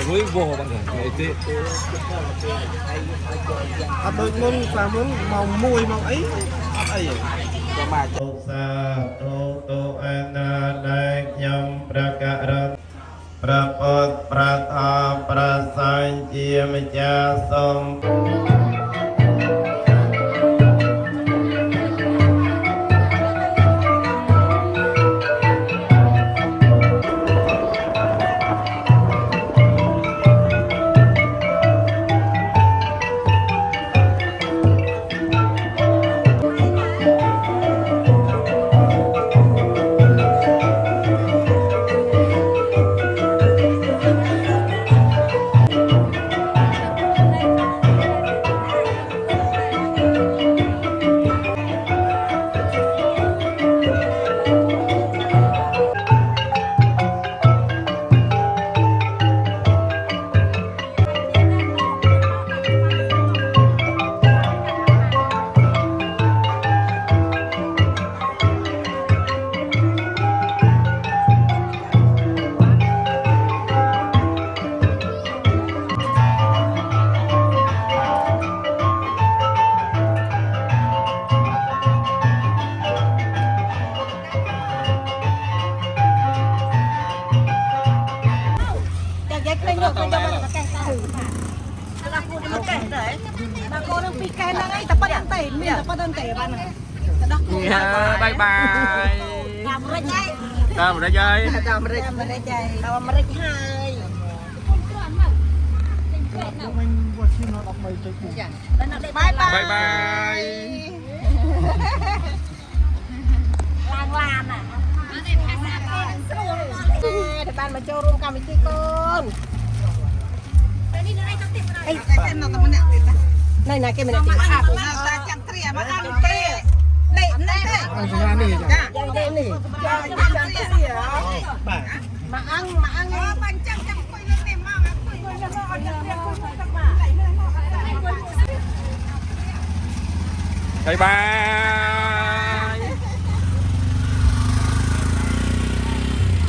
với vô bằng cái tê đôi môn và muốn màu mùi màu ấy ấy cho mà tục sa tu tu ana đại nhâm prakaran prapot pratha prasan chia cha som บายบายตามได้ยัยตามได้ใจตามได้ให้บายบายบายบายลางลานอ่ะแต่บ้านมาเจอรวมกันไปที่ก้นไอ้เส้นเราต้องมาเนี่ยนี่นะแกไม่ได้ติดอ่ะแต่จังเตรียมมาอันเตะนี่นี่อันนี้จ้ะยังเดนี่จังเสียมาอังบันจังคุยเรื่องเต็มมากคุยเรื่องเอาจังเรียกคุยสักบาทบายบาย